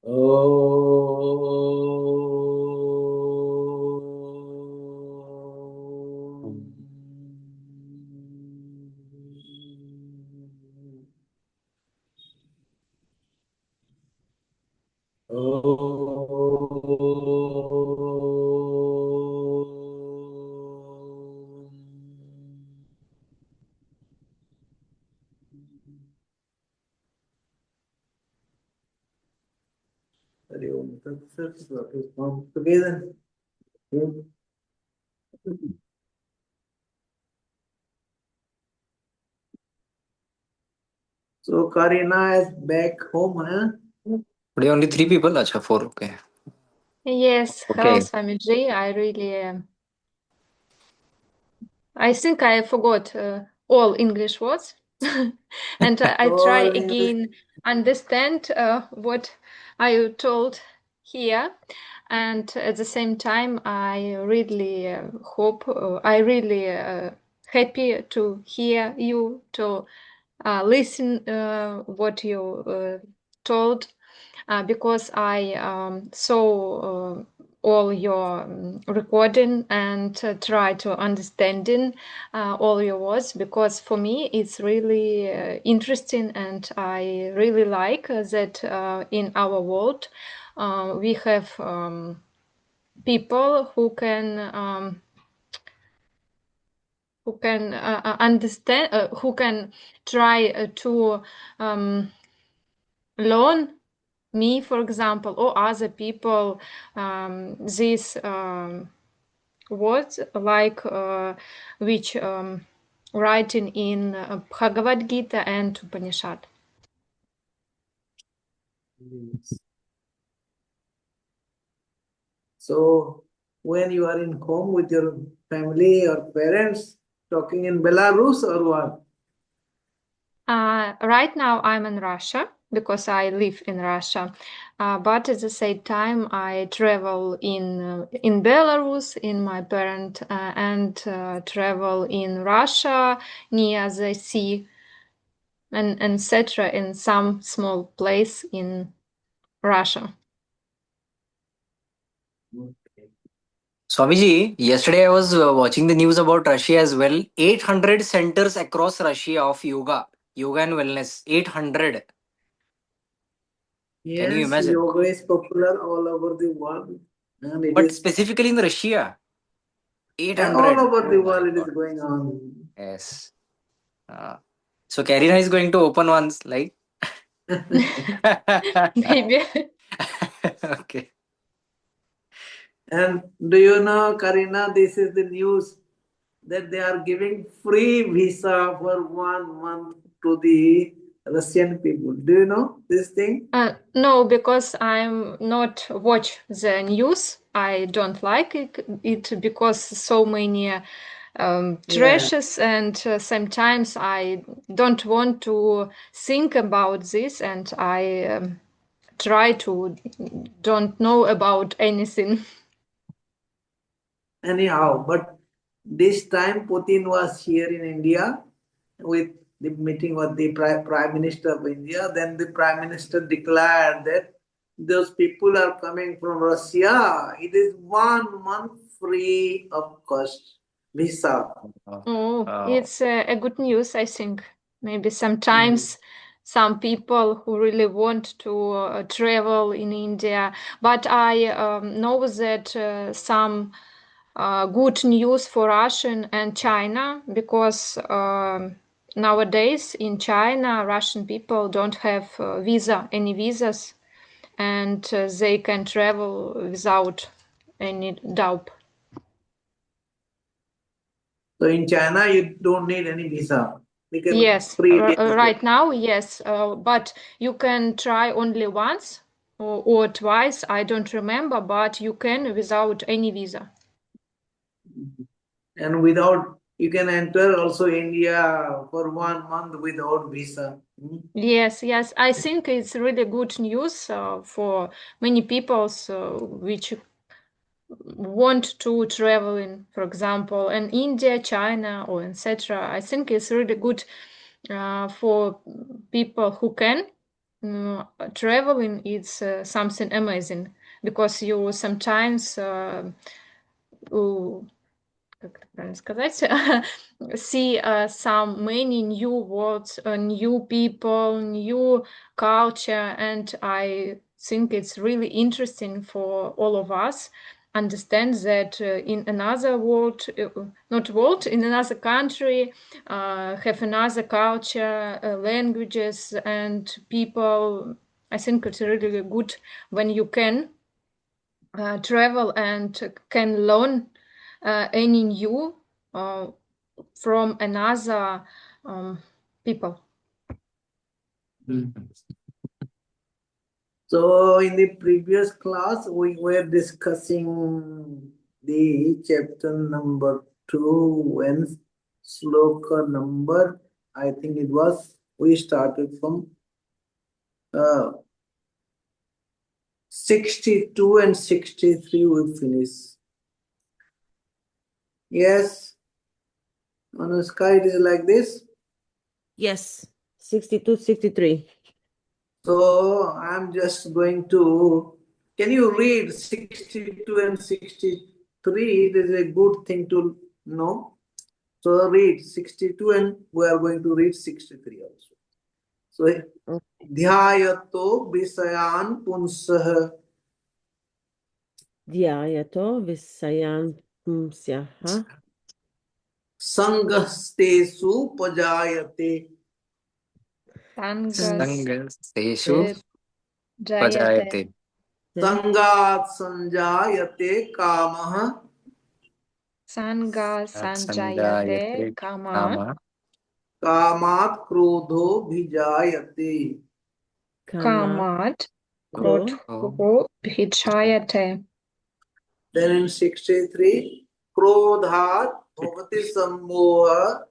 Hari Om Tat Sat. Let us come together. So Karina is back home, huh? Today only three people? Acha, four. Okay. Yes, hello, Okay. Swamiji. I really, I think I forgot all English words, and I try All again understand what I told here, and at the same time, I really hope, I really happy to hear you to listen what you told because I saw all your recording and try to understanding all your words because for me it's really interesting and I really like that in our world we have people who can understand who can try to learn me, for example, or other people, these words like which writing in Bhagavad Gita and Upanishad. Yes. So when you are in home with your family or parents, talking in Belarus or what? Right now I'm in Russia because I live in Russia, but at the same time I travel in Belarus in my parent and travel in Russia near the sea and etc. in some small place in Russia. Okay. Swamiji, yesterday I was watching the news about Russia as well. 800 centers across Russia of yoga and wellness. 800. Can you Yes, imagine? yoga is popular all over the world, and it But is specifically in Russia, all 800. over the Oh my world. It is God. going on. Yes. Uh, so Karina is going to open once, like. Maybe. Okay. And do you know, Karina, this is the news that they are giving free visa for 1 month to the Russian people. Do you know this thing? No, because I'm not watch the news. I don't like it because so many Yeah. trashes and sometimes I don't want to think about this and I try to don't know about anything. Anyhow, but this time Putin was here in India with the meeting with the Prime Minister of India. Then the Prime Minister declared that those people are coming from Russia. It is 1 month free of cost visa. Oh, Oh. it's a good news, I think. Maybe Yes. sometimes some people who really want to travel in India, but I know that some good news for Russian and China because nowadays in China, Russian people don't have any visas, and they can travel without any doubt. So in China, you don't need any visa. You can Yes, freely visit. right now, yes, but you can try only once or twice. I don't remember, but you can without any visa. And without, you can enter also India for 1 month without visa. Hmm? Yes, yes, I think it's really good news for many people which want to travel in, for example, in India, China, or etc. I think it's really good for people who can traveling is something amazing, because you sometimes как это правильно сказать, see some many new words, new people, new culture, and I think it's really interesting for all of us understand that in another world, not world, in another country, have another culture, languages and people. I think it's really good when you can travel and can learn any new from another people. So in the previous class, we were discussing the chapter number 2 and sloka number, I think it was, we started from 62 and 63 we finished. Yes, Anushka, it is like this? Yes, 62, 63. So I'm just going to, can you read 62 and 63? It is a good thing to know. So read 62 and we are going to read 63 also. So dhyayato visayan punsah Dhyayato visayan pumsyaha sangastesu pajayate Sangaseshu Jayate. Pajayate. sangat sanjayate kamah Sanga Sanjayate sanjayate kama. Kama. kamat krodho bhijayate. Kamat Krodho krodho bhijayate. Then in 63, krodhat bhavati sammoha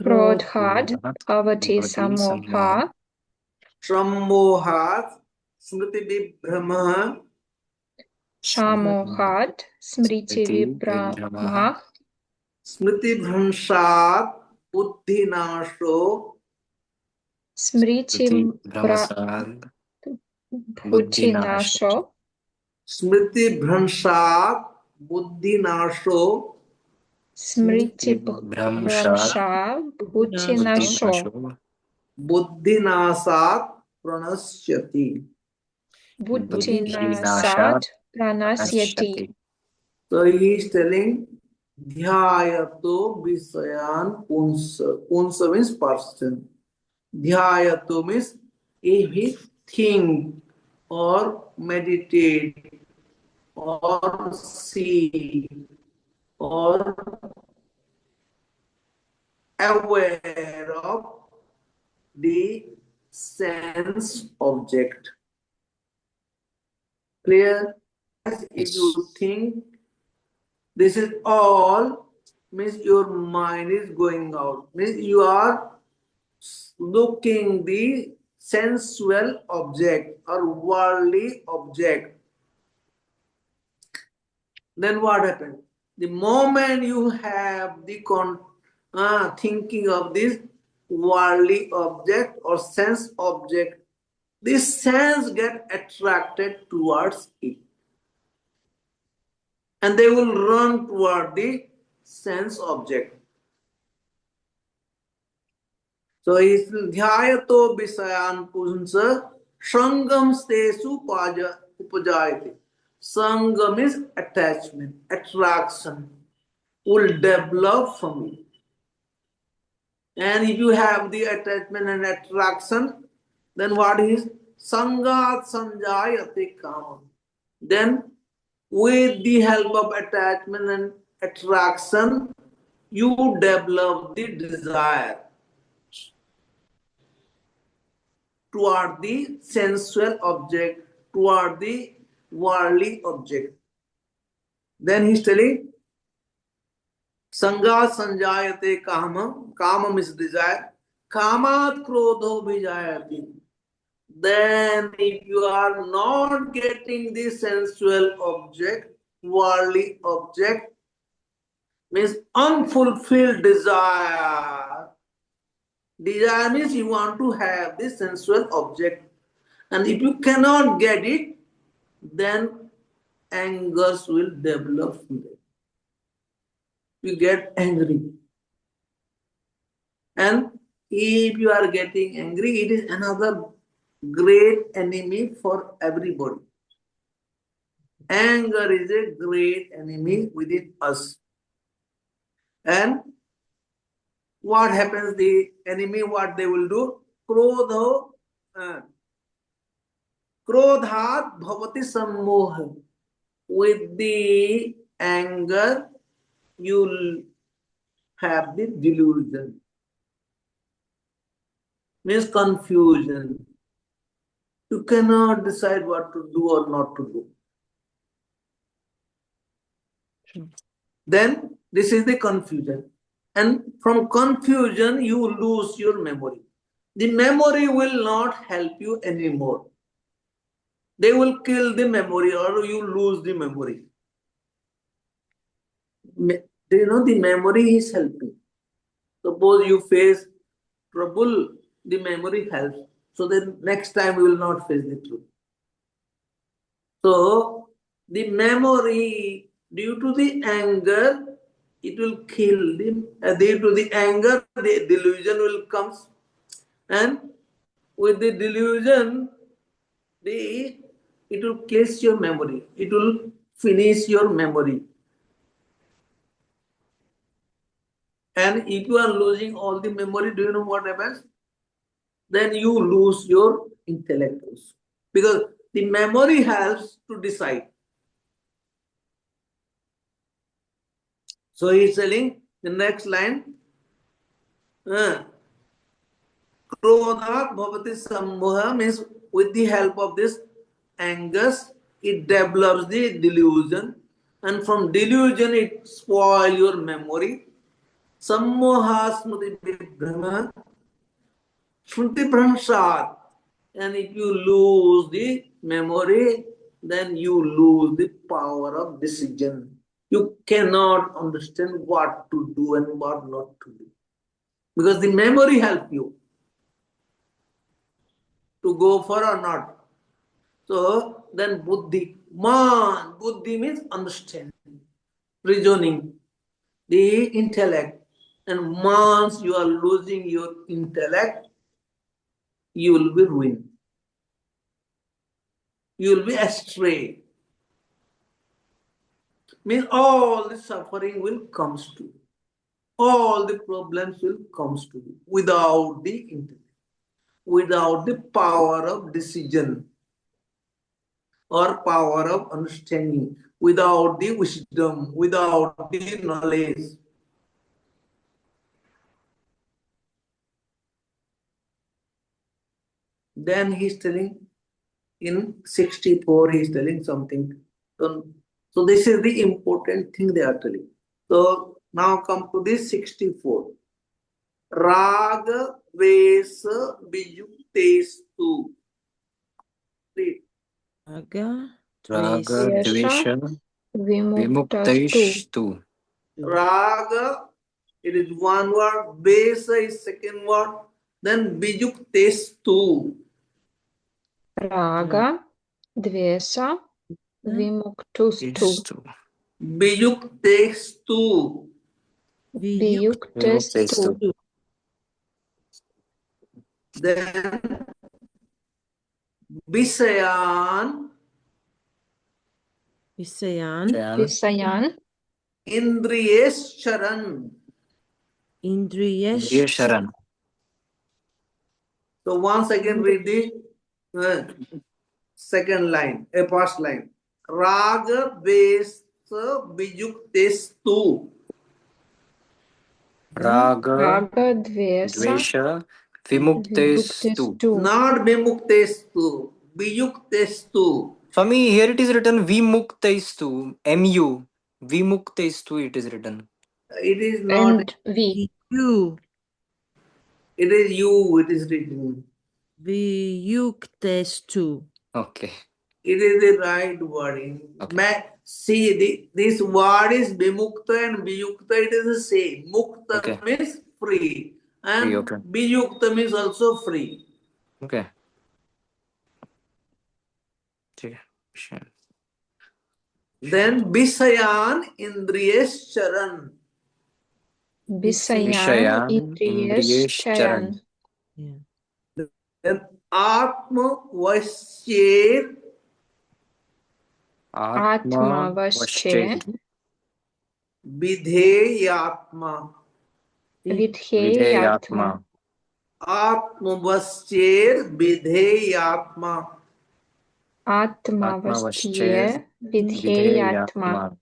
Krodhat bhavati samoha. sammohat smriti vibhrama Shamohat smriti vibhrama. smriti bhranshat buddhi nasho Smriti Brahmasad bhuti nasho. smriti bhranshat buddhi nasho Smriti Brahmashad bhramsha bhuti nasho. buddhi nasat pranasyati. Buddhi Nashat nasat pranasyati. So he is telling dhyayato visayan punsa. Punsa means person. Dhyayato means if he think or meditate or see or aware of the sense object. Clear? As if you think this is all, means your mind is going out. Means you are looking the sensual object or worldly object. Then what happened? The moment you have the thinking of this worldly object or sense object, this sense get attracted towards it. And they will run toward the sense object. So is dhyayato visayan punsa sangam stesu upajayate. Sangam is attachment, attraction will develop from it. And if you have the attachment and attraction, then what is sangat sanjayate kama. Then with the help of attachment and attraction, you develop the desire toward the sensual object, toward the worldly object. Then he's telling, Sanga sanjayate kamam, kamam is desire, kamat krodho vijayati. Then if you are not getting the sensual object, worldly object, means unfulfilled desire, Desire means you want to have this sensual object. And if you cannot get it, then angers will develop from there. You get angry. And if you are getting angry, it is another great enemy for everybody. Anger is a great enemy within us. And what happens, the enemy, what they will do? Krodhat bhavati sammoha. With the anger, you'll have the delusion. Means confusion. You cannot decide what to do or not to do. Then this is the confusion. And from confusion, you lose your memory. The memory will not help you anymore. They will kill the memory or you lose the memory. The memory is helping. Suppose you face trouble, the memory helps. So then next time you will not face the truth. So the memory, due to the anger, it will kill them. Due to the anger, the delusion will come. And with the delusion, it will place your memory. It will finish your memory. And if you are losing all the memory, do you know what happens? Then you lose your intellect also. Because the memory helps to decide. So he is telling the next line, Krodhat bhavati sammoha means with the help of this angers, it develops the delusion. And from delusion, it spoils your memory. Sammoha smriti vibhrama shruti pranshad. And if you lose the memory, then you lose the power of decision. You cannot understand what to do and what not to do. Because the memory helps you to go for or not. So then buddhi. Buddhi means understanding, reasoning, the intellect. And once you are losing your intellect, you will be ruined. You will be astray. Means all the suffering will come to you. All the problems will come to you without the intellect, without the power of decision or power of understanding, without the wisdom, without the knowledge. Then he's telling in 64, he's telling something. So this is the important thing they are telling. So now come to this 64. Raga Vesa Vijuktestu. Read. Raga, Raga Dvesa, Dvesha Dvesha Vimuktastu. Vimuktaistu. Raga, it is one word. Vesa is second word. Then Vijuktestu. Raga Dvesha Vimuktustu. Istu. Vijuktestu. Viyuktestu. Vimuktestu. Then Visayan Visayan, Chayan. Visayan Indriyesharan. Indriyesh, Indriyasharan. So once again read the second line, a first line. Raga Vesa Vijuktestu. Raga Raga Dvesa Dvesha Vimuktestu. Vimuktestu. Not Vimuktestu. Vijuktestu. Swami, here it is written Vimuktaistu. MU. Vimuktaistu it is written. It is not. And V. you, It is you. It is written. Viyuktestu. Okay. It is the right wording. Okay. See, this word is Vimukta and Viyukta. It is the same. Mukta Okay. means free. And okay. Bijuktam is also free. Okay. ठीक है. Sure. Then Bisayan Indriyesh Charan. Visayan Vishayan Indriyesh Charan. Yeah. Then Atma Vasyir Atma Vasche Vasche Vidheyatma. Vidheyatma. Atma Vasyir Vidheyatma. Atma Vasche Vasthye Vidheyatma. Vidheyatma.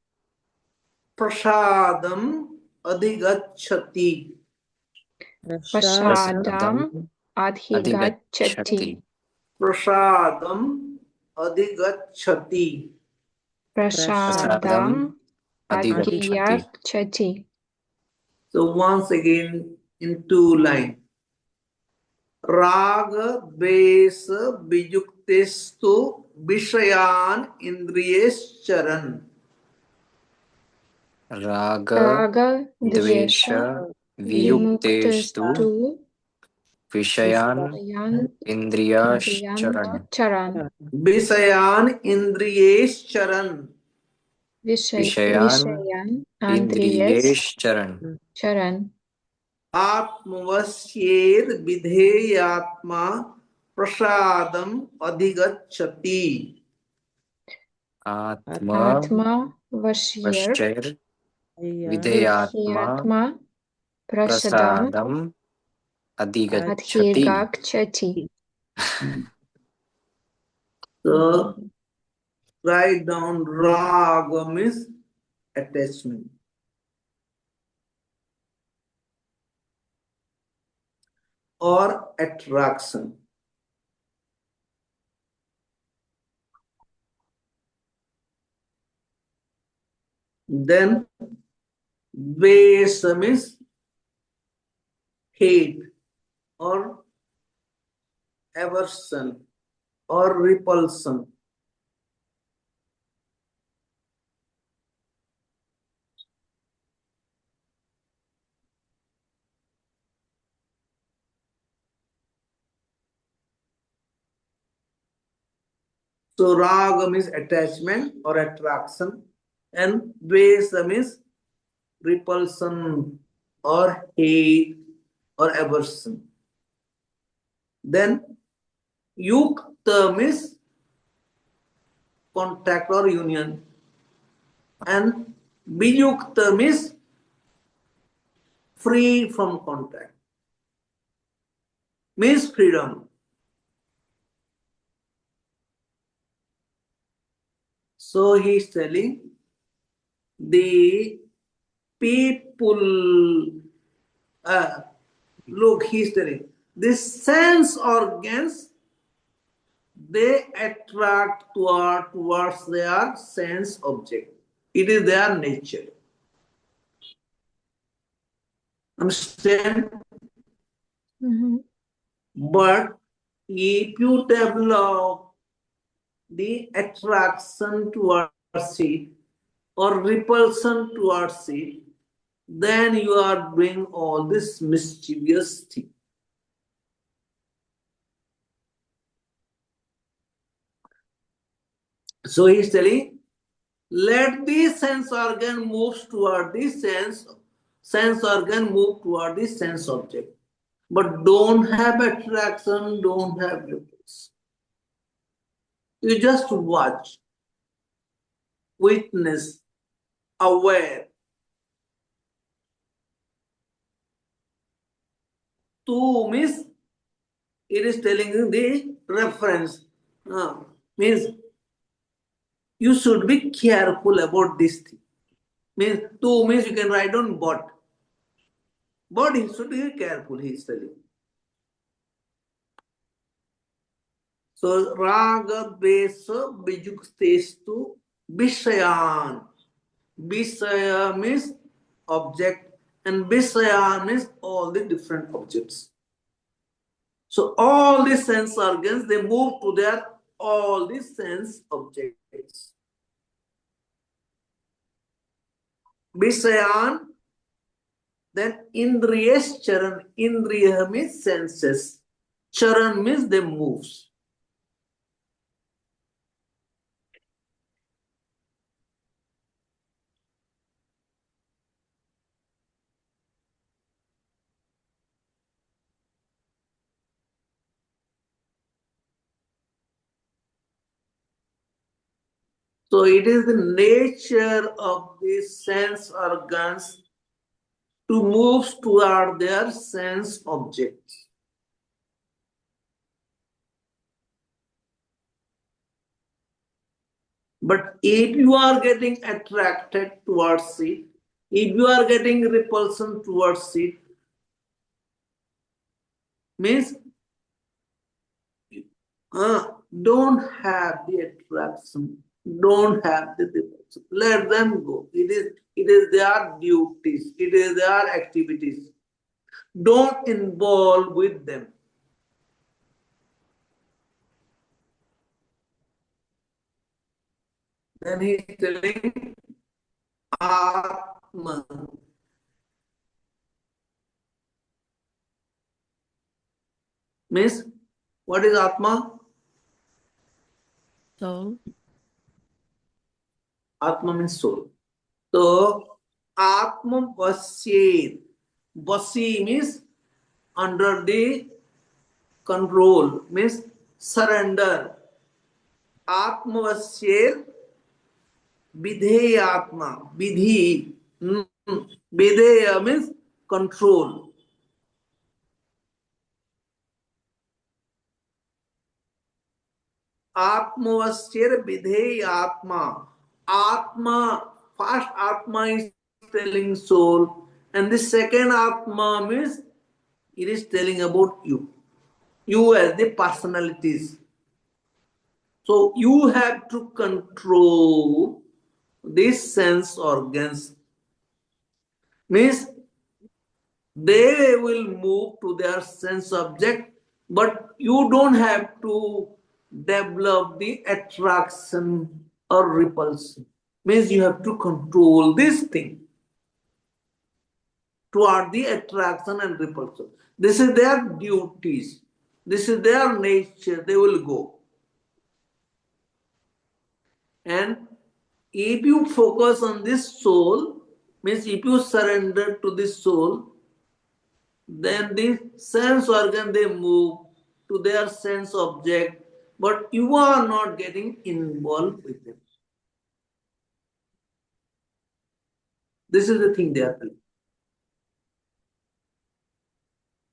Prasadam Adhigachati. Prasadam Adhigachati. Adhigachati. Prasadam Adhigachati. Prasadam Adhigachati. Adhigachati. So once again in two lines. Raga Besa Bijuktestu Vishayan Indriyesh Charan. Raga Raga Dvesha Viyuktestu Vimuktestu Vishayan Yan Indriyacharan. Charan. Visayan Indriyesh Charan. Vishayan Vishayan Andriyesh Indriyecharan. Charan. Atmavasyir Vidheyatma Prasadam Adhigachati. Atma Atma Vashyar Vaschair Yeah. Vidheyatma Vidhyatma Prasadam Prasadam Adhigachati. Adhigachati. So write down Raga means attachment. Or attraction. Then Vesam is hate or aversion or repulsion. So Ragam is attachment or attraction, and Vesam is repulsion or hate or aversion. Then Yuktam is contact or union, and Viyuktam is free from contact, means freedom. So he is telling the people, look, he is telling this sense organs, they attract towards their sense object. It is their nature. Understand? But if you develop the attraction towards it or repulsion towards it, then you are doing all this mischievous thing. So he is telling, let the sense organ move toward the sense organ move toward the sense object. But don't have attraction, don't have repulsion. You just watch, witness, aware. Tu means it is telling you the reference. Means you should be careful about this thing. Means tu means you can write down but. But he should be careful, he is telling. So raga besa bijuktestu vishayan. Visaya means object and visaya means all the different objects. So all the sense organs, they move to their all the sense objects. Visayan, Then Indriyesh Charan. Indriya means senses. Charan means they moves. So it is the nature of these sense organs to move toward their sense objects. But if you are getting attracted towards it, if you are getting repulsion towards it, means don't have the attraction, don't have the repulsion. Let them go. It is their duties, it is their activities. Don't involve with them. Then he is telling Atma. Means, what is Atma? Soul. Atma means soul. So, Atma Vasya. Vasi means under the control, means surrender. Atma Vasya Vidheyatma. Vidhi. Videya means control. Atmavasya Vidhey Atma. Atma, first Atma is telling soul, and the second Atma means it is telling about you. You as the personalities. So you have to control these sense organs. Means they will move to their sense object, but you don't have to develop the attraction or repulsion. Means you have to control this thing toward the attraction and repulsion. This is their duties. This is their nature. They will go. And if you focus on this soul, means if you surrender to this soul, then the sense organ they move to their sense object, but you are not getting involved with them. This is the thing they are doing.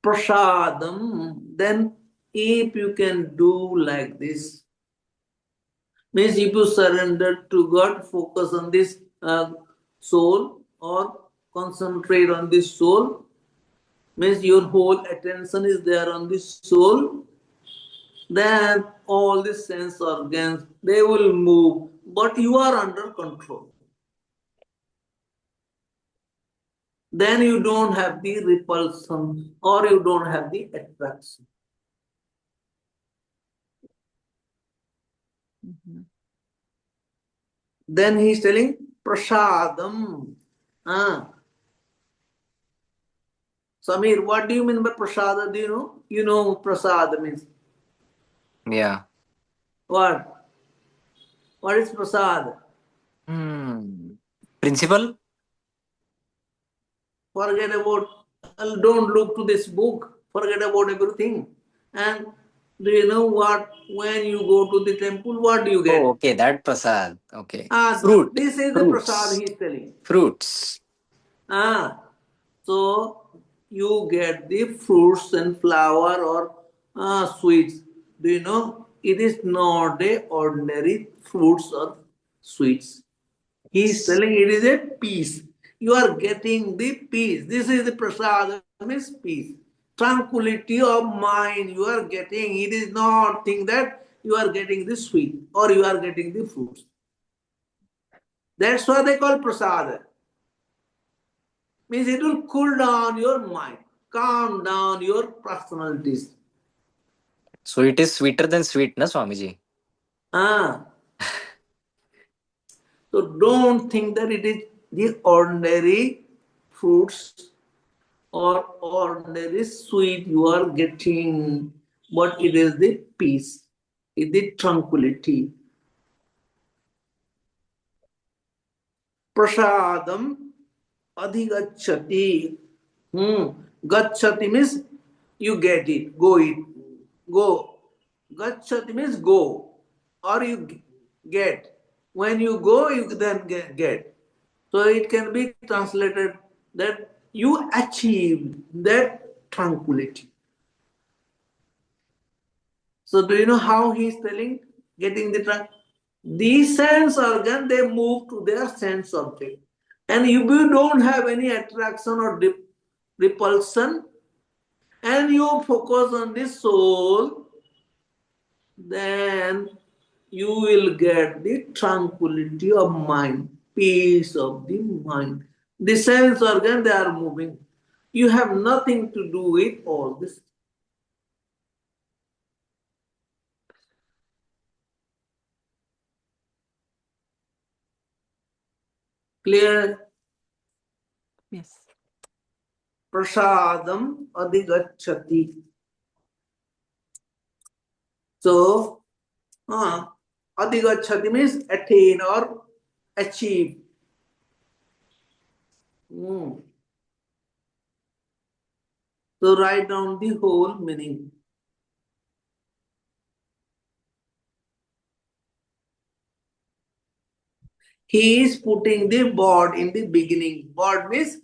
Prasadam, then if you can do like this, means if you surrender to God, focus on this soul or concentrate on this soul, means your whole attention is there on this soul, then all the sense organs, they will move, but you are under control. Then you don't have the repulsion or you don't have the attraction. Then he is telling prasadam. Samir, what do you mean by prasada? Do you know? You know prasada means Yeah. what? What is prasad? Principle? Forget about, don't look to this book, forget about everything. And do you know what? When you go to the temple, what do you get? Oh, okay, that prasad. Okay. This is the prasad he is telling. Fruits. So you get the fruits and flower or sweets. Do you know? It is not a ordinary fruits or sweets. He is telling it is a peace. You are getting the peace. This is the prasad, means peace. Tranquility of mind you are getting. It is not thing that you are getting the sweet or you are getting the fruits. That's why they call prasad. Means it will cool down your mind, calm down your personalities. So it is sweeter than sweet, na Swamiji? So don't think that it is the ordinary fruits or ordinary sweet you are getting, but it is the peace, it is the tranquility. Prasadam adhigachati. Gachati means you get it, go it, go. Gachati means go, or you get. When you go, you then get. So it can be translated that you achieve that tranquility. So do you know how he is telling? Getting the tranquility. These sense organ, they move to their sense object. And if you don't have any attraction or repulsion, and you focus on the soul, then you will get the tranquility of mind, peace of the mind. The sense organ, they are moving. You have nothing to do with all this. Clear? Yes. Prasadam adhigachati. So, adhigachati means attain or achieve. So write down the whole meaning. He is putting the bod in the beginning. Bod means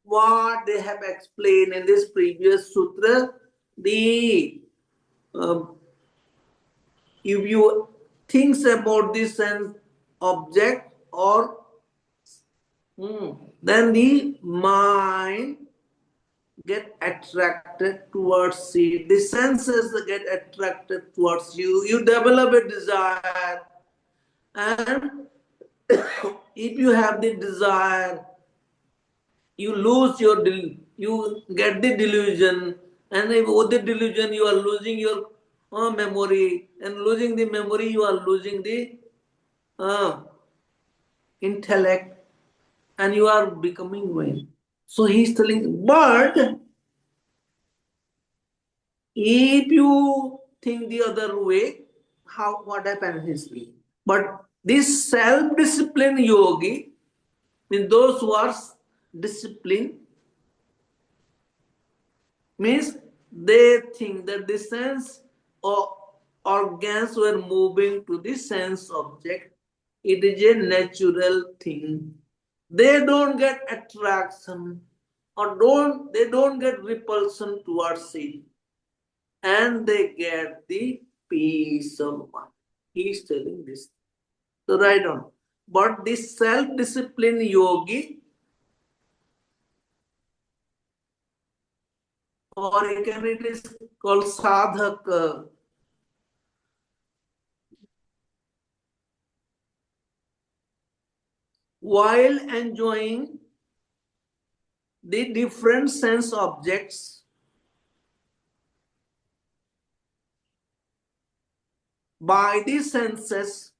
what they have explained in this previous sutra. The if you think about this sense object or then the mind get attracted towards it. The senses get attracted towards you. You develop a desire, and if you have the desire, you lose your you get the delusion, and with the delusion you are losing your memory, and losing the memory you are losing the intellect, and you are becoming vain. So he is telling, but if you think the other way, what happens is, but this self-discipline yogi means those who are disciplined, means they think that the sense or organs were moving to the sense object. It is a natural thing. They don't get attraction or they don't get repulsion towards it, and they get the peace of mind. He is telling this. So write down. But this self-discipline yogi, or again it is called sadhak, while enjoying the different sense objects, by the senses,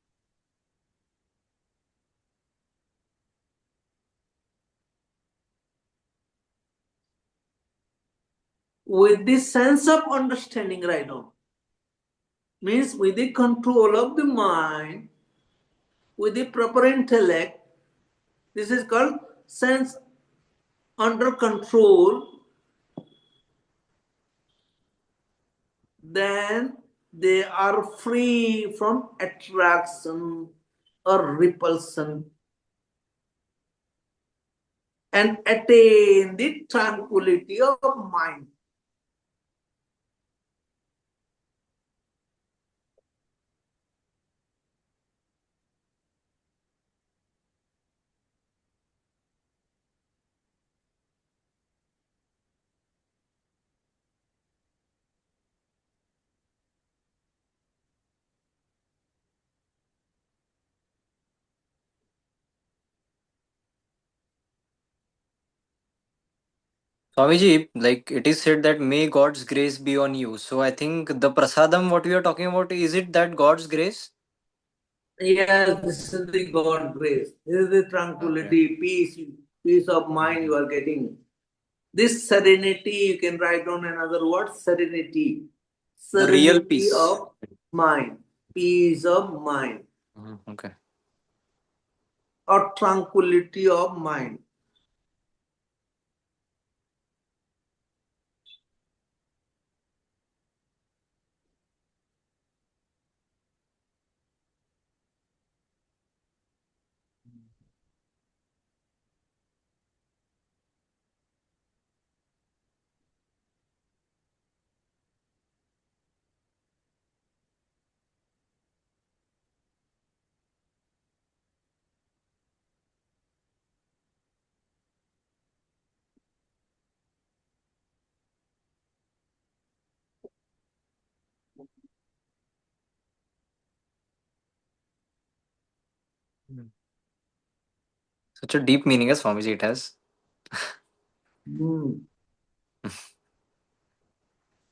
with the sense of understanding, right now, means with the control of the mind, with the proper intellect, this is called sense under control, then they are free from attraction or repulsion and attain the tranquility of mind. Swamiji, like it is said that may God's grace be on you. So I think the prasadam, what we are talking about, is it that God's grace? Yes, this is the God grace. This is the tranquility, peace of mind you are getting. This serenity, you can write down another word, serenity. The real Serenity peace. of mind, peace of mind, Okay. or tranquility of mind. Such a deep meaning as Swamiji it has. Hmm.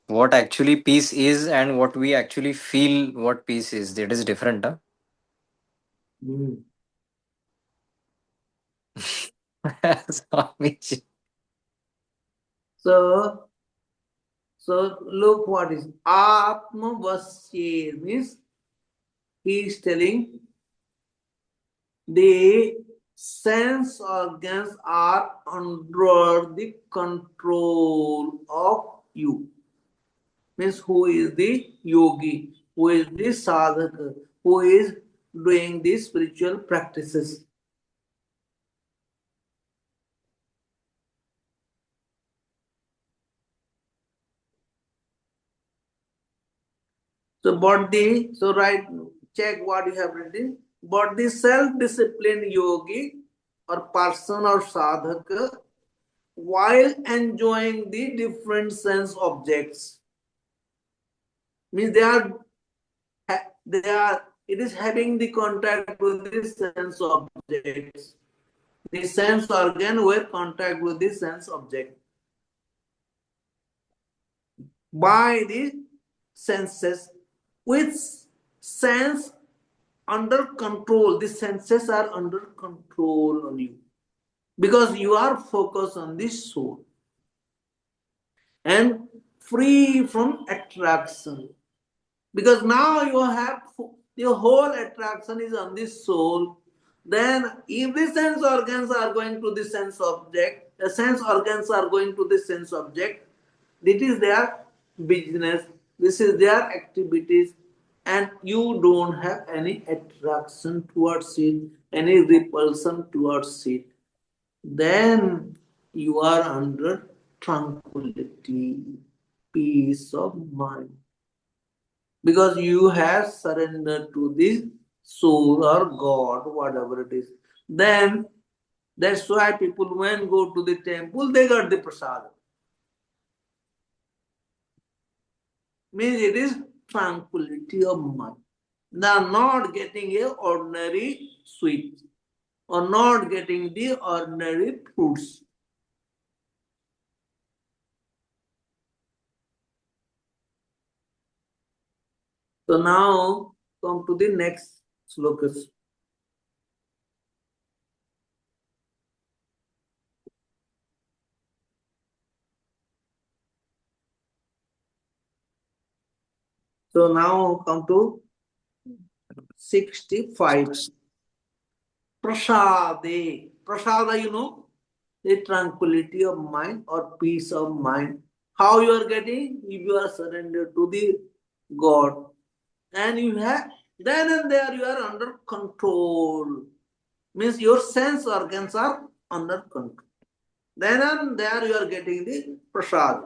What actually peace is and what we actually feel what peace is, that is different, huh? Hmm. Swamiji. So look what is Atma Vasya means he is telling the sense organs are under the control of you. Means who is the yogi, who is the sadhaka, who is doing these spiritual practices. So body, so right, check what you have written. But the self-disciplined yogi or person or sadhaka while enjoying the different sense objects. Means it is having the contact with the sense objects. The sense organ were contact with the sense object. By the senses, with sense under control, the senses are under control on you. Because you are focused on the soul. And free from attraction. Because now you have your whole attraction is on the soul. Then if the sense organs are going to the sense object, the sense organs are going to the sense object, this is their business, this is their activities, and you don't have any attraction towards it, any repulsion towards it. Then you are under tranquility, peace of mind, because you have surrendered to this soul or God, whatever it is. Then that's why people, when go to the temple, they got the prasad. Means it is tranquility of mind. They are not getting a ordinary sweet or not getting the ordinary fruits. So now come to the next slokas. So now come to 65. Prasade. Prasada, you know, the tranquility of mind or peace of mind. How you are getting? If you are surrendered to the God. And you have, then and there you are under control. Means your sense organs are under control. Then and there you are getting the prasad.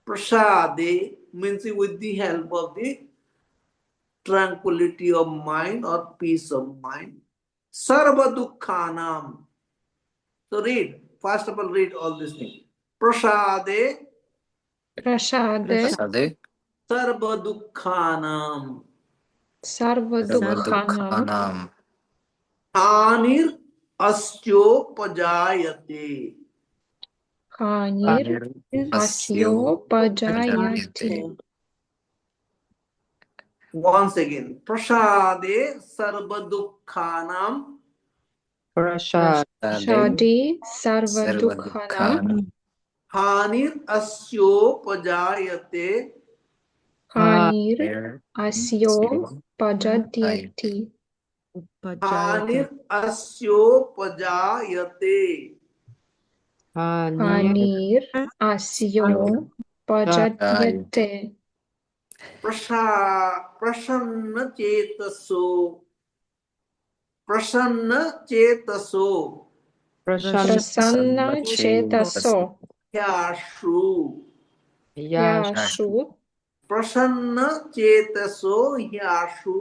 Prasade means with the help of the tranquility of mind or peace of mind. Sarva dukkhanam. So read. First of all, read all these things. Prasade Prasade Sade. sarva dukkhanam. sarva dukkhanam Dukhanam. Hanir astyopajayate. hanir asyo pajayati. Once again. Prasade sarva dukkhanam. Prasade sarva dukkhanam Hanir asyopajayate. Hanir Hanir asyopajayati. Hanir asyopajayate. Hanir asyopajayate. Prasanna chetaso. Prasanna chetaso. Prasanna chetaso. Yashu. Yashu. Prasanna chetaso yashu.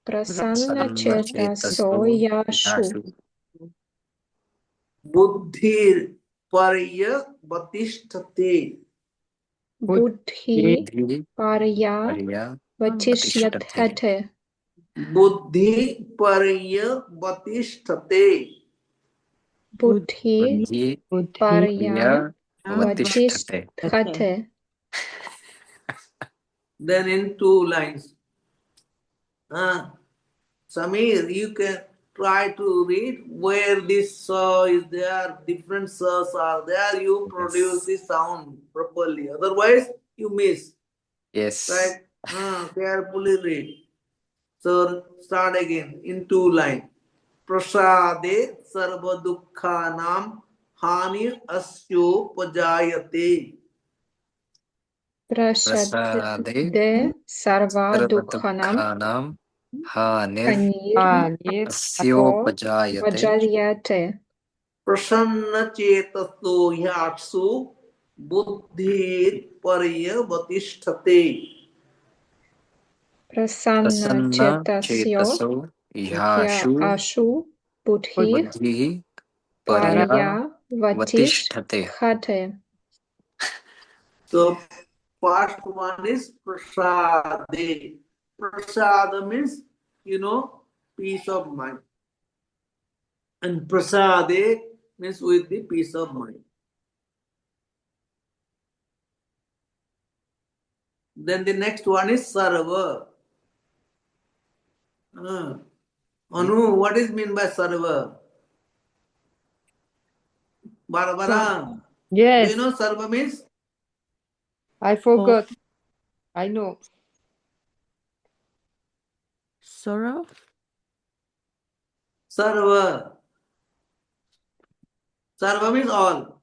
Prasanna chetaso yashu. Buddhir parya batisthate. Buddhi parya vatishyate. Buddhi parya batisthate. Buddhi parya vatisthate. Then in 2 lines. Samir, you can try to read where this saw is there, different saws are there, you produce the sound properly. Otherwise, you miss. Yes. Right? Carefully read. So, start again in 2 lines. Prasade sarva dukkhanam hanir asyo pajayate. Prasade sarva dukhanam Hanir hanir asyopajayate. vajayate. Prasanna chetaso yatsu buddhir parya vatisthate. Prasanna chetasyo yashu ashu buddhi buddhi parya vatisthate. vatisthate. So, first one is prasade. Prasada means, peace of mind. And prasade means with the peace of mind. Then the next one is sarva. Anu, what is mean by sarva? Barbara. Yes. Do you know sarva means? I forgot. I know. Sorrow? Sarva. Sarva means all.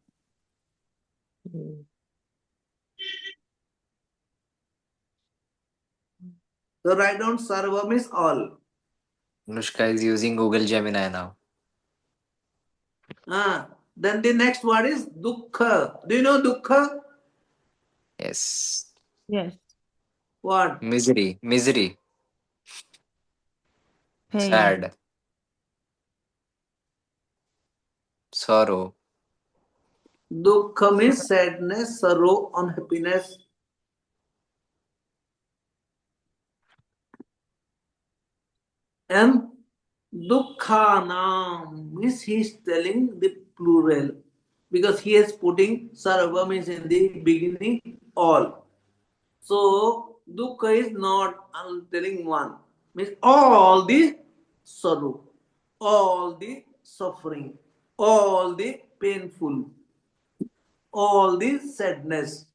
So write down sarva means all. Anushka is using Google Gemini now. Then the next word is dukkha. Do you know dukkha? Yes. Yes. What? Misery. Pain. Sad. Sorrow. Dukkha means sadness, sorrow, unhappiness. And dukkhanam means he is telling the plural. Because he is putting sarva means in the beginning all. So dukkha is not telling one. Means all the sorrow, all the suffering, all the painful, all the sadness.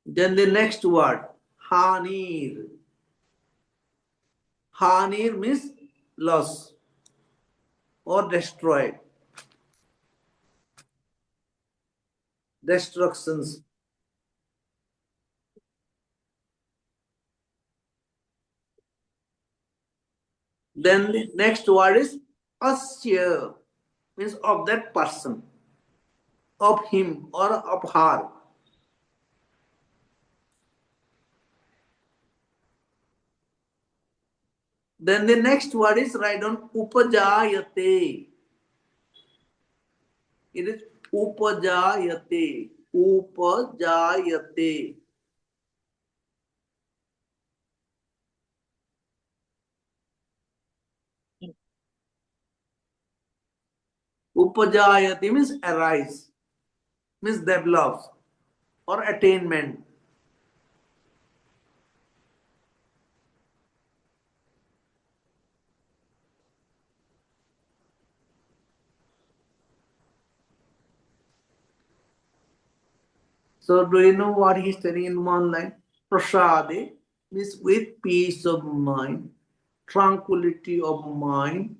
Then the next word, hanir. Hanir means loss or destroy, destructions. Then the next word is asya, means of that person, of him or of her. Then the next word is write down upajayate. It is upajayate. Upajayate. Upajayate means arise, means develops or attainment. So do you know what he's telling in one line? Prasade means with peace of mind, tranquility of mind.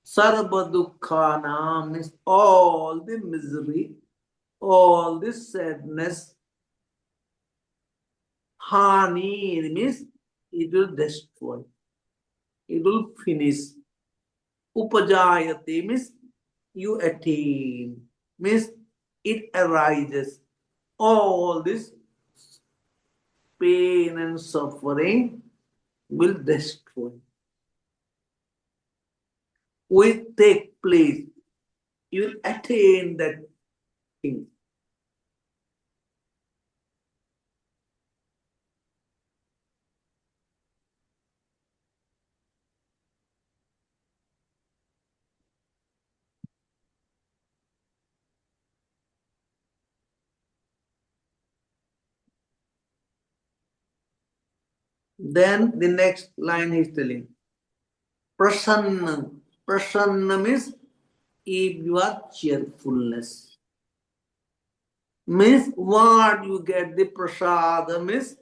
Sarva dukkhana means all the misery, all the sadness. Hani means it will destroy, it will finish. Upajayate means you attain, means it arises. All this pain and suffering will destroy, will take place. You will attain that thing. Then the next line is telling Prasanna. Prasanna means if you are cheerfulness. Means what you get the prasada means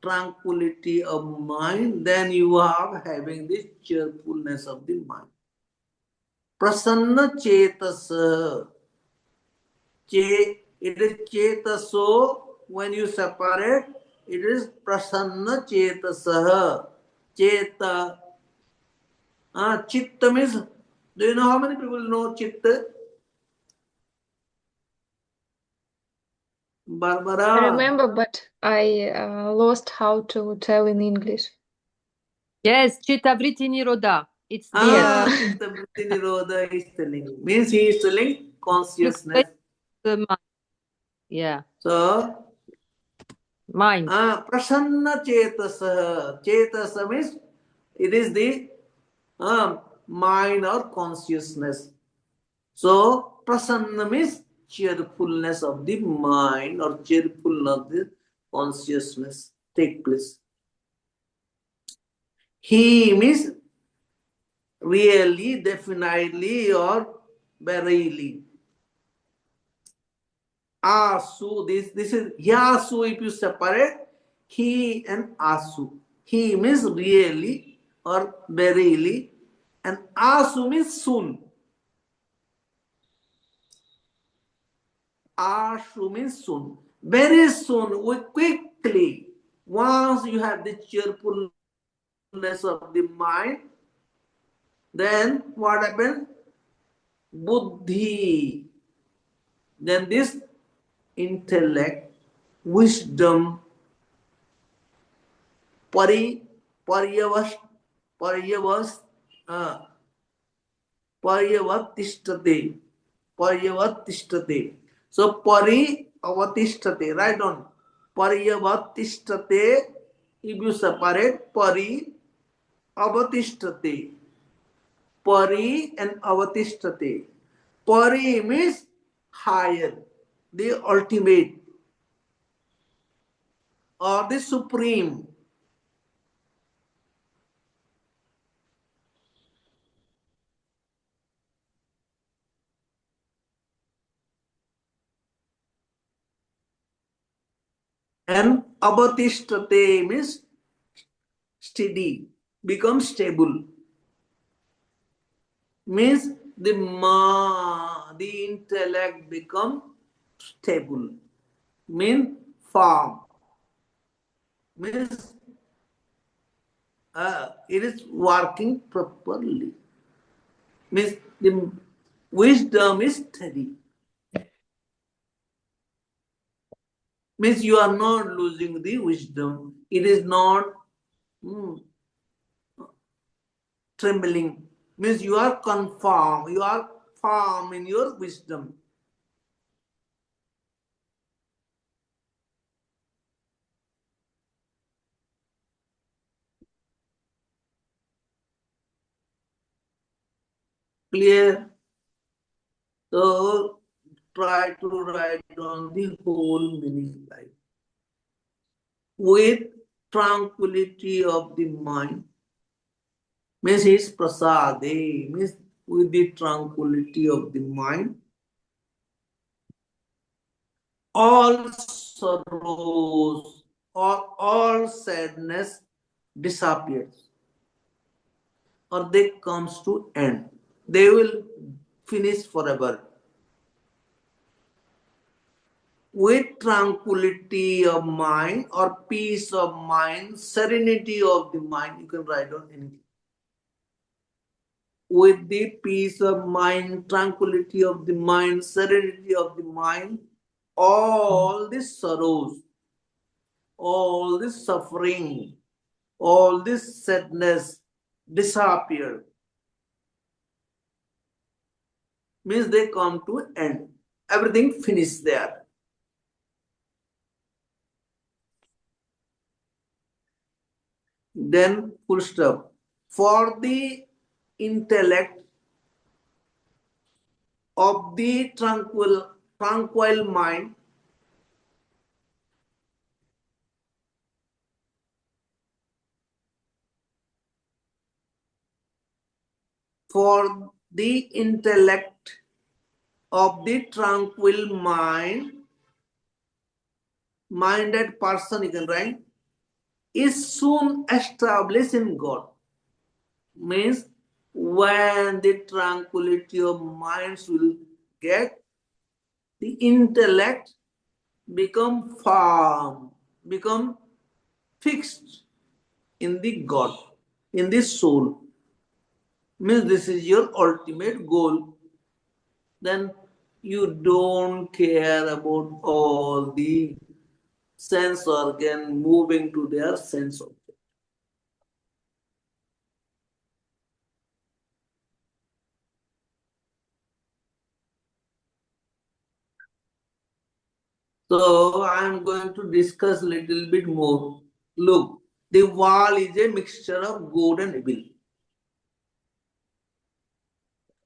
tranquility of mind, then you are having the cheerfulness of the mind. Prasanna chetasa. It is chetaso. When you separate, it is prasanna chetasaha. Cheta. Chitta means, do you know how many people know chitta? I Barbara. remember, but I lost how to tell in English. Yes, Chitta Vritti Nirodha. It's the Chitta vritti nirodha is telling. Means he is telling consciousness. the mind. Yeah, So, mind. prasanna chetasa. Chetasa means it is the mind or consciousness. So, prasanna means cheerfulness of the mind or cheerfulness of the consciousness take place. He means really, definitely, or verily. Asu, this is Yasu if you separate he and Asu. He means really or verily, and Asu means soon. Ashu means soon. Very soon, we quickly, once you have the cheerfulness of the mind, then what happens? Buddhi. Then this intellect, wisdom, paryavas, paryavas, uh, paryavatistate, paryavatistate. So pari avatistate, write on. Paryavatistate, if you separate pari avatistate. Pari and avatistate. Pari means higher, the ultimate, or the supreme. And avatistate means steady, become stable. Means the intellect become stable. Means firm. Means it is working properly. Means the wisdom is steady. Means you are not losing the wisdom. It is not trembling. Means you are confirmed. You are firm in your wisdom. Clear? So try to write down the whole meaning like with tranquility of the mind. Means it's prasade, means with the tranquility of the mind. all sorrows or all sadness disappears, or they comes to end. They will finish forever. With tranquility of mind or peace of mind, serenity of the mind, you can write down anything. With the peace of mind, tranquility of the mind, serenity of the mind, all the sorrows, all this suffering, all this sadness disappear. Means they come to end. Everything finished there. Then full stop. For the intellect of the tranquil mind, for the intellect of the tranquil minded person, you can write, is soon established in God. Means when the tranquility of minds will get, the intellect become firm, become fixed in the God, in the soul. Means this is your ultimate goal. Then you don't care about all the sense organ moving to their sense object. So I am going to discuss a little bit more. Look, the world is a mixture of good and evil.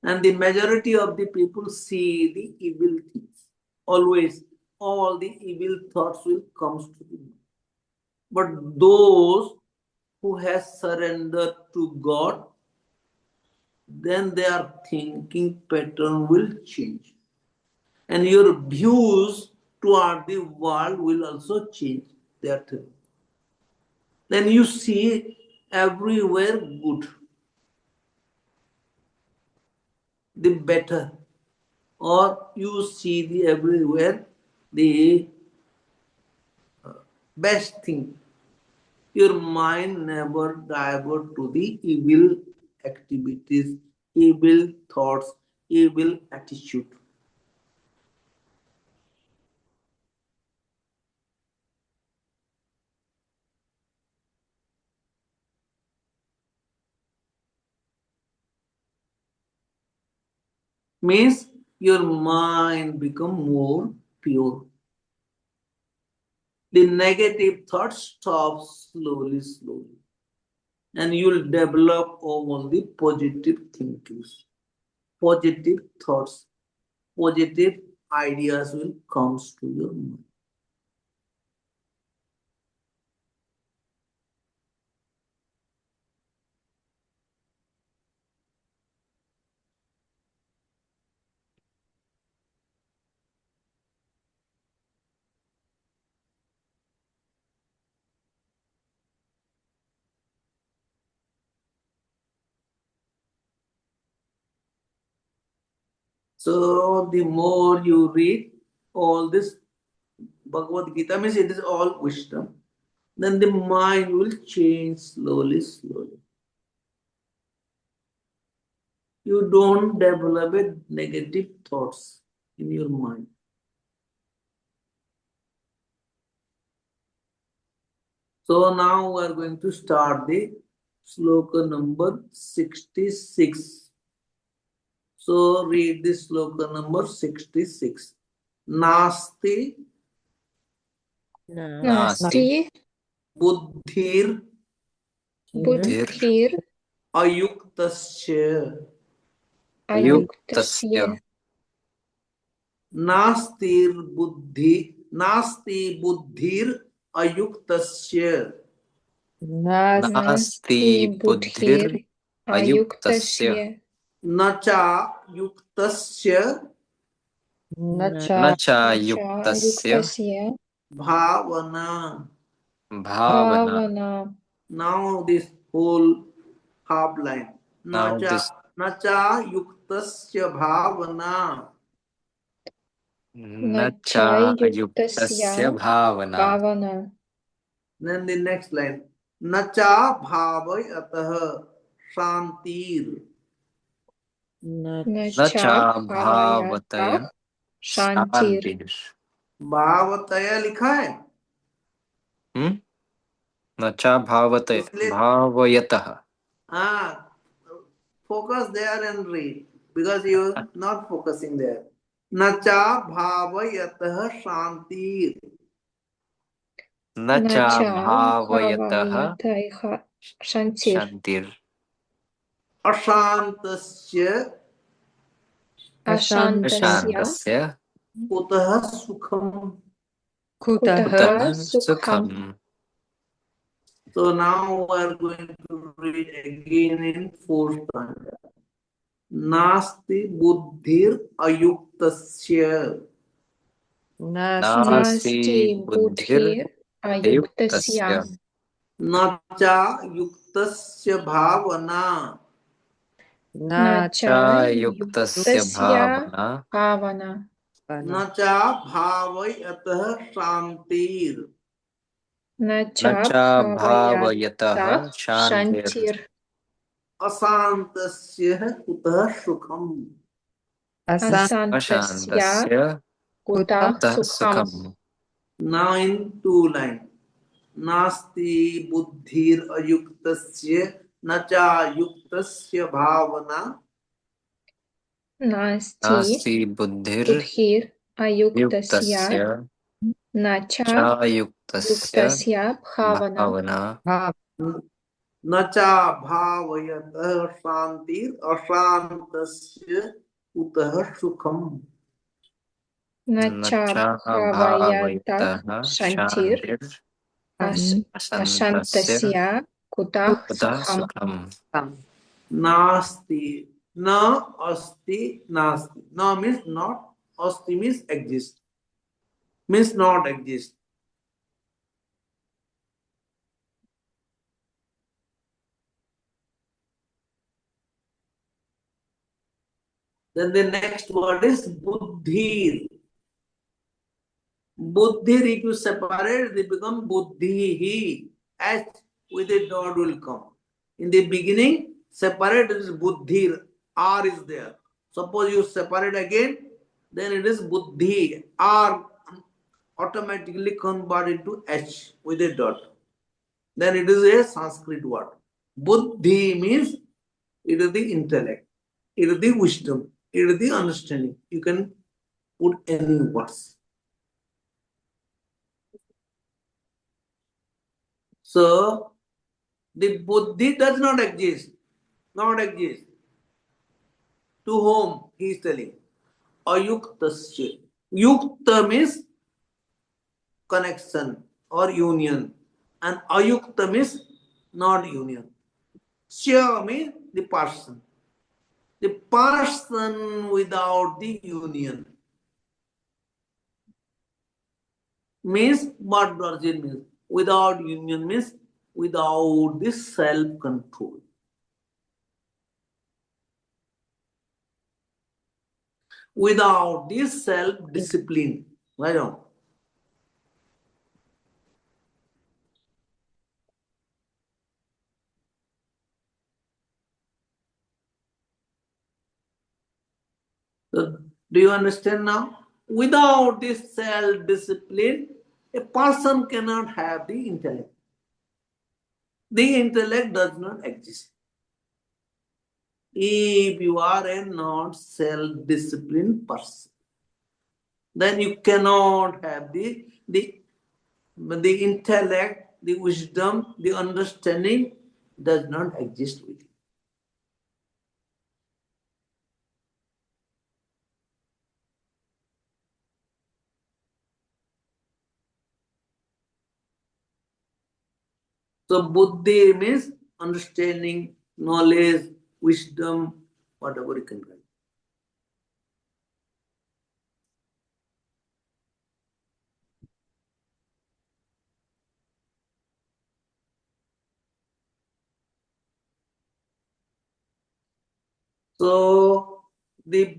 And the majority of the people see the evil things. Always, all the evil thoughts will come to them. But those who has surrendered to God, then their thinking pattern will change. And your views toward the world will also change their thinking. Then you see everywhere good, the better, or you see the everywhere the best thing. Your mind never divert to the evil activities, evil thoughts, evil attitude. Means your mind become more pure. The negative thoughts stop slowly, and you'll develop all the positive thinkings, positive thoughts, positive ideas will come to your mind. So the more you read all this Bhagavad Gita, means it is all wisdom, then the mind will change slowly. You don't develop negative thoughts in your mind. So now we are going to start the sloka number 66. So read the sloka number 66. Nasti Nasti buddhir buddhir ayuktasya. ayuktasya. Nasti buddhir ayuktasya. Nasti buddhir ayuktasya. Nacha yuktasya Nacha न च न च युक्तस्य युक्तस्य bhavana. Bhavna. Bhavna. Now this whole half line. Now Nacha this nacha yuktasya bhavana. न न च च युक्तस्य युक्तस्य भावना. भावना. Then the next line. Nacha bhavayatah shantir. न न च च भावतय भावयतः शान्तिर्. शांतिः. भावतया लिखा है हम्म? न च भावतय इसलिए भावयतः. हाँ focus there and read because you are not focusing there. Nacha bhavayatah shantir. न न च च भावयतः भावयतः शान्तिर्. शांतिः. Ashantasya अशान्तस्य अशान्तस्य kutah sukham. Kuta कुतः कुतः सुखम्. सुखम्. So now we are going to read again in fourth stanza. Nasti buddhir ayuktasya. Nasti नास्ति नास्ति बुद्धिर् बुद्धिर्युक्तस्य. अयुक्तस्य Nacha yuktasya bhavana. न च च युक्तस्य युक्तस्य भावना. भावना. Nacha bhavayatah shantir. न च न च भावयतः भावयतः शान्तिर्. शान्तिर्. Asantasya kutah sukham. अशान्तस्य अशान्तस्य कुतः कुतः सुखम्. सुखम्. Now in two lines. Nasti buddhir ayuktasya nacha yuktasya bhavana. नास्ति नास्ति बुद्धिर्युक्तस्य बुद्धिर् अयुक्तस्य न च च युक्तस्य युक्तस्य भावना. भावना. Nacha bhavayatah shantir asantasya kutah sukham. न न च च भावयतः भावयतः शान्तिर् शान्तिर् असन्तस्य अशान्तस्य कुतः कुतः सुखम्. सुखम्. Nasti. Na asti nasti. Na means not. Asti means exist. Means not exist. Then the next word is buddhi. Buddhi, if you separate, they become buddhi. H with a dot will come. In the beginning, separate it is buddhi. R is there. Suppose you separate again, then it is buddhi. R automatically convert into H with a dot. Then it is a Sanskrit word. Buddhi means it is the intellect, it is the wisdom, it is the understanding. You can put any words. So the buddhi does not exist. Not exist. To whom he is telling? Ayuktasya. Yukta means connection or union. And ayukta means not union. Sya means the person. The person without the union. Means what does it mean? Without union means without the self-control. Without this self-discipline. Right on. So, do you understand now? Without this self-discipline, a person cannot have the intellect. The intellect does not exist. If you are a not self-disciplined person, then you cannot have the intellect, the wisdom, the understanding does not exist with you. So buddhi means understanding, knowledge, wisdom, whatever you can write. So the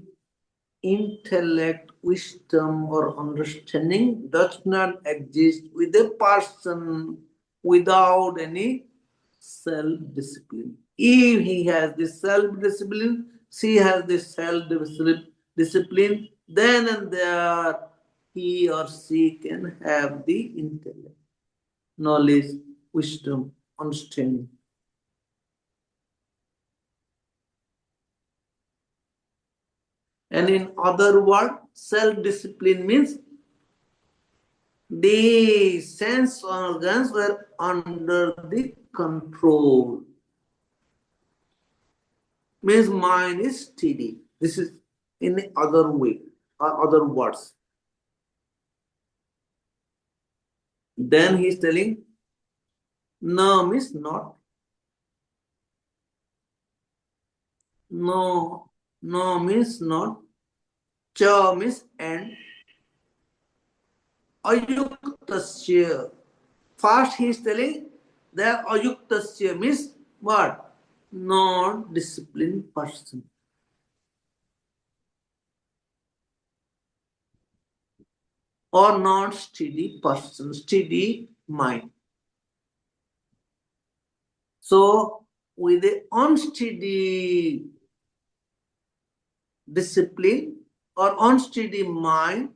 intellect, wisdom, or understanding does not exist with a person without any self-discipline. If he has this self-discipline, she has this self-discipline, then and there he or she can have the intellect, knowledge, wisdom, understanding. And in other words, self-discipline means the sense organs were under the control. Means mind is steady. This is in the other way, or other words. Then he is telling, no means not. No, no means not. Cha means and. Ayuktasya. First he is telling that ayuktasya means what? Non-disciplined person. Or not steady person, steady mind. So, with the unsteady discipline or unsteady mind,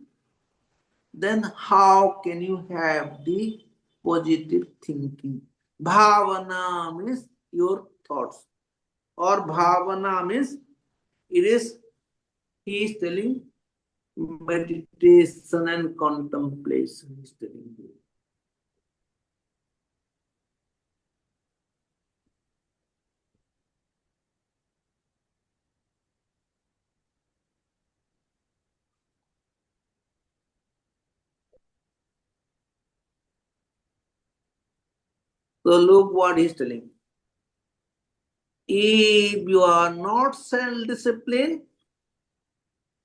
then how can you have the positive thinking? Bhavana means your thoughts, or bhavana means it is, he is telling, meditation and contemplation. He is telling you. So look what he is telling. If you are not self-disciplined,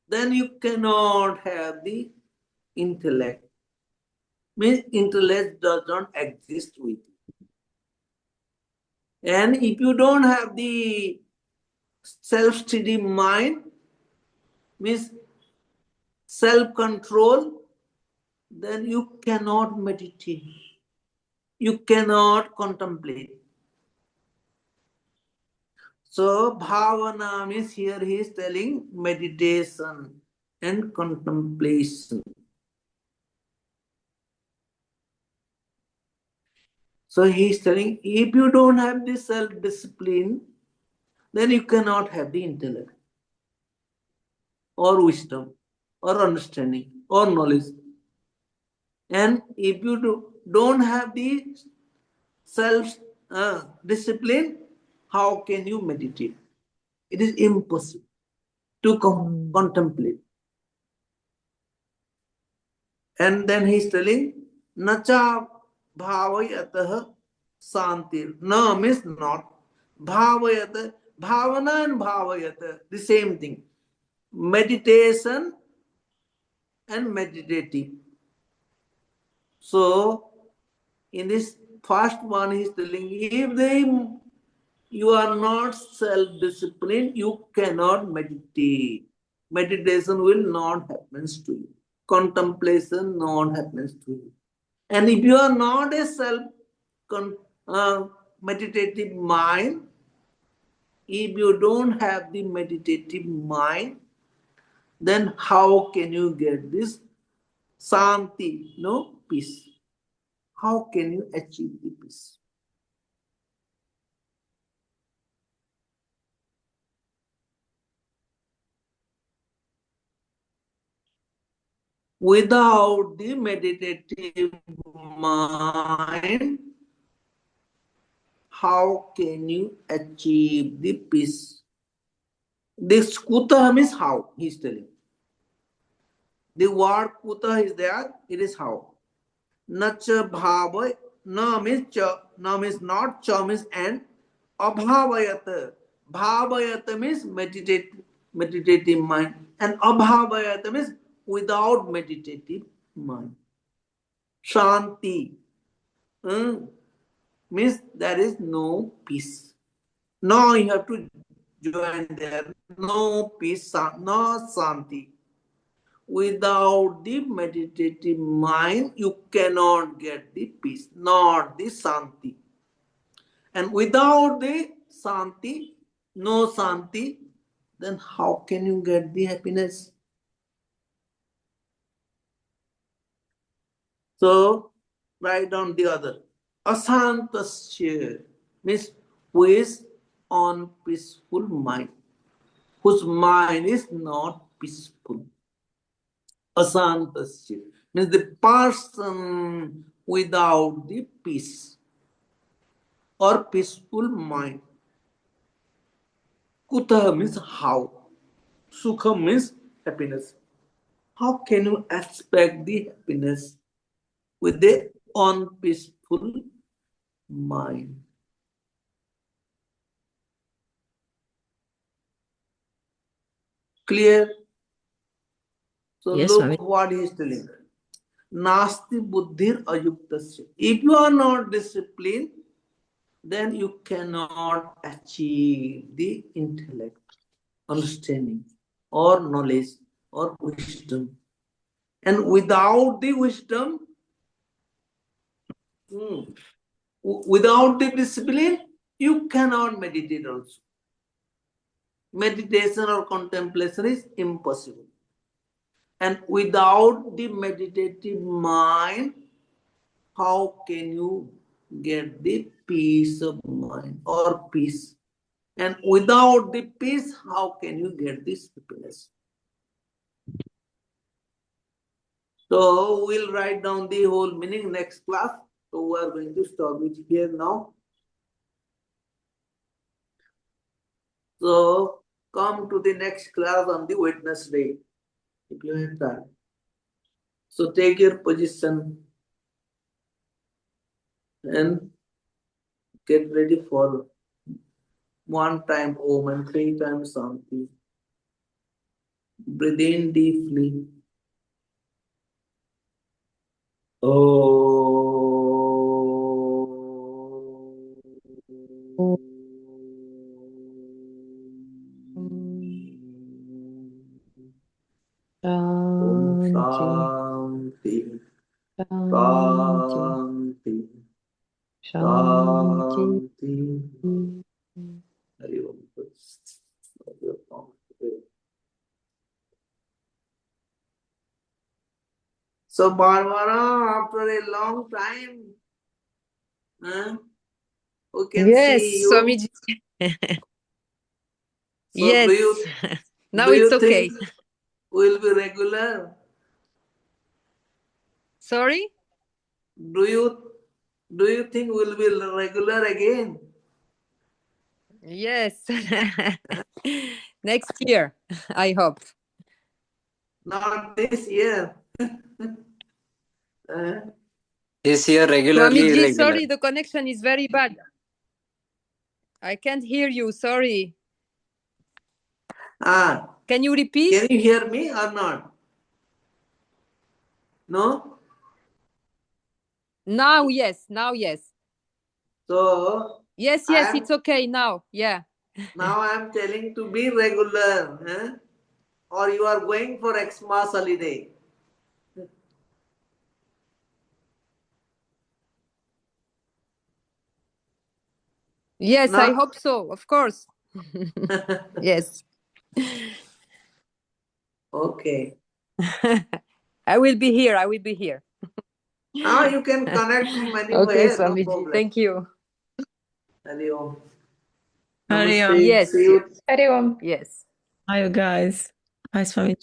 then you cannot have the intellect. Means intellect does not exist with you. And if you don't have the self-steady mind, means self-control, then you cannot meditate. You cannot contemplate. So bhavana means here he is telling meditation and contemplation. So he is telling, if you don't have this self-discipline, then you cannot have the intellect, or wisdom, or understanding, or knowledge. And if you don't have the self-discipline, how can you meditate? It is impossible to contemplate. And then he is telling, Nacha bhavayatah santir. Na means not. Bhavayata, bhavana and bhavayata, the same thing. Meditation and meditative. So, in this first one, he is telling, if you are not self-disciplined, you cannot meditate. Meditation will not happen to you. Contemplation not happens to you. And if you are not a meditative mind, if you don't have the meditative mind, then how can you get this santi, no peace? How can you achieve the peace? Without the meditative mind, how can you achieve the peace? This kuta means how, he is telling. The word kuta is there, it is how. Nacha bhava, na means cha, na means not, cha means and, abhavayata. Bhavayata means meditative mind, and abhavayata means without meditative mind. Shanti means there is no peace. Now you have to join there. No peace, no Santi. Without the meditative mind, you cannot get the peace, not the Santi. And without the Santi, no Santi, then how can you get the happiness? So, write down the other. Asantasya means who is on peaceful mind, whose mind is not peaceful. Asantasya means the person without the peace or peaceful mind. Kuta means how. Sukha means happiness. How can you expect the happiness with the unpeaceful mind? Clear? So Yes, look Swami. what he is telling. Nasti buddhir ayuktasya. If you are not disciplined, then you cannot achieve the intellect, understanding, or knowledge, or wisdom. And without the wisdom, without the discipline, you cannot meditate also. Meditation or contemplation is impossible. And without the meditative mind, how can you get the peace of mind or peace? And without the peace, how can you get this happiness? So we'll write down the whole meaning next class. So we are going to stop it here now. So come to the next class on the Wednesday, if you have time. So take your position and get ready for 1 time Om and 3 times Shanti. Breathe in deeply. Om Shanti. Shanti. Shanti. Hari Om. So Barbara, after a long time, who can Yes, see you? Swamiji. So Yes. Now do it's you okay. think we'll be regular? Sorry? Do you think we'll be regular again? Yes. Next year, I hope. Not this year. This year regularly Swamiji, irregular. sorry, the connection is very bad. I can't hear you. Sorry. Can you repeat? Can you hear me or not? No? Now, yes. Now, yes. So Yes, it's okay now. Yeah. now I'm telling to be regular. Or you are going for Xmas holiday. Yes, I No? hope so. Of course. Yes. Okay. I will be here. I will be here. Now you can connect from anywhere. Okay, No Swamiji. problem. Thank you. Hari Om. Hari Om. Namaste. Yes. See you. Hari Om. Yes. Hi, you guys. Hi, Swami.